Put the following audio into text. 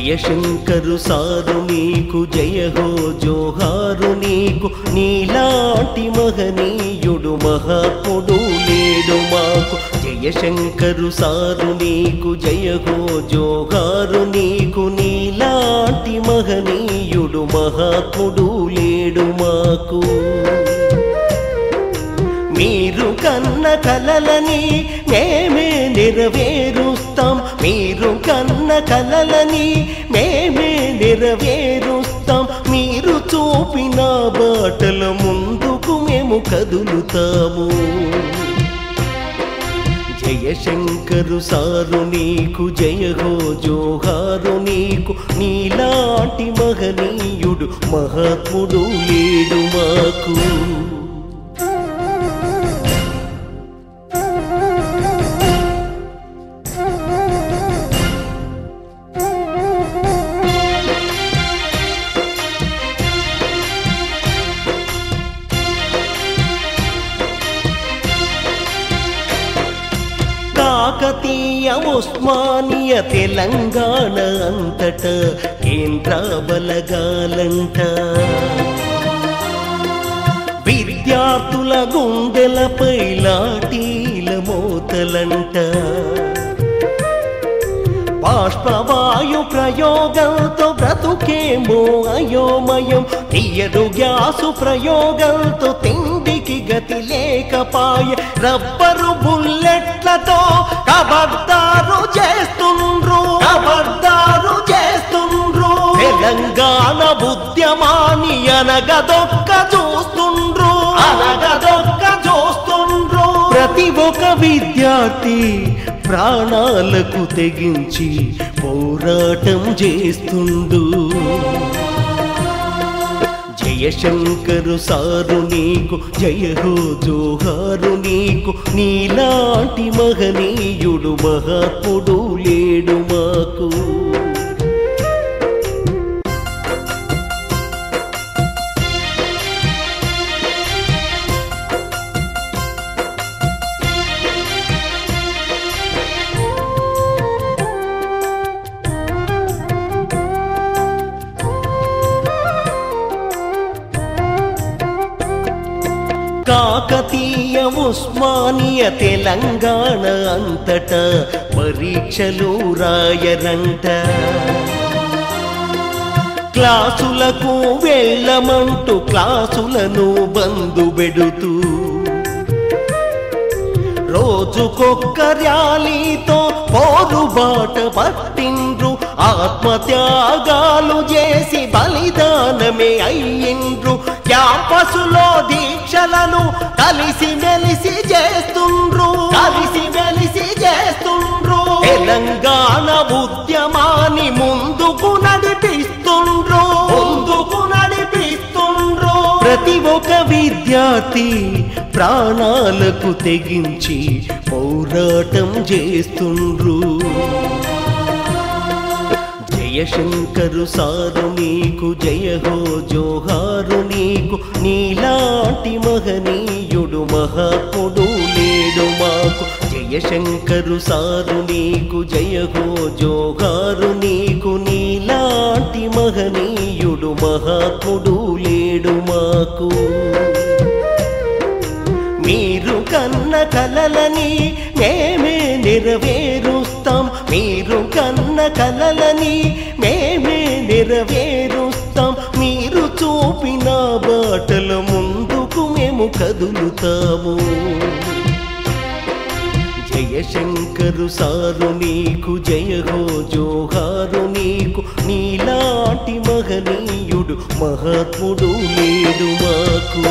Jayashankar sir నీకు జయ హో జోహారు నీకు నీలాంటి మహనీయుడు మహాత్ముడు లేడు మాకు జయశంకరు సారు నీకు జయ హో జోహారు నీకు నీలాంటి మహనీయుడు మహాత్ముడు లేడు మాకు మీరు కన్న కలలని మేమే నెరవేరుస్తాం మీరు కన్న కలలని మేమే నెరవేరుస్తాం మీరు చూపిన బాటల ముందుకు మేము కదులుతాము జయశంకరు సారు నీకు జయ హో జోహారు నీకు నీలాంటి మహనీయుడు మహాత్ముడు లేడు మాకు కాకతీయ ఉస్మానియ తెలంగాణ అంతట కేంద్ర బలగాలంట విద్యార్థుల గుండెలపై లాఠీల మోతలంట బాష్పవాయు ప్రయోగంతో బ్రతుకేమో అయోమయం తీయరు గ్యాసు ప్రయోగంతో తిండికి గతి లేకపాయ రబ్బరు బుల్లెట్లతో కబర్దారు చేస్తుండ్రు తెలంగాణ ఉద్యమాన్ని అనగదొక్క చూస్తుండ్రు ప్రతి ఒక్క విద్యార్థి ప్రాణాలకు తెగించి పోరాటం చేస్తుండు జయశంకరు సారు నీకు జయ హో జోహారు నీకు నీలాంటి మహనీయుడు మహాత్ముడు లేడు మాకు కాకతీయ ఉస్మానియ తెలంగాణ అంతట పరీక్షలు రాయరంట క్లాసులకు వెళ్ళమంటూ క్లాసులను బందు పెడుతూ రోజుకొక్క ర్యాలీతో పోరుబాట పట్టిండ్రు ఆత్మత్యాగాలు చేసి బలిదానమే అయ్యిండ్రు క్యాంపసులో దీక్షలను కలిసి మెలిసి చేస్తుండ్రు తెలంగాణ ఉద్యమాన్ని ముందుకు నడిపిస్తుండ్రు ప్రతి ఒక్క విద్యార్థి ప్రాణాలకు తెగించి పోరాటం చేస్తుండ్రు జయశంకరు సారు నీకు జయ హో జోహారు నీకు నీలాంటి మహనీయుడు మహాత్ముడు లేడు మాకు జయశంకరు సారు నీకు జయ హో జోహారు నీకు నీలాంటి మహనీయుడు మహాత్ముడు లేడు మాకు మీరు కన్న కలలని మేమే నెరవేరుస్తాం మీరు కన్న కలలని మేమే నెరవేరుస్తాం మీరు చూపిన బాటల ముందుకు మేము కదులుతాము జయశంకరు సారు నీకు జయ హో జోహారు నీకు నీలాంటి మహనీయుడు మహాత్ముడు లేడు మాకు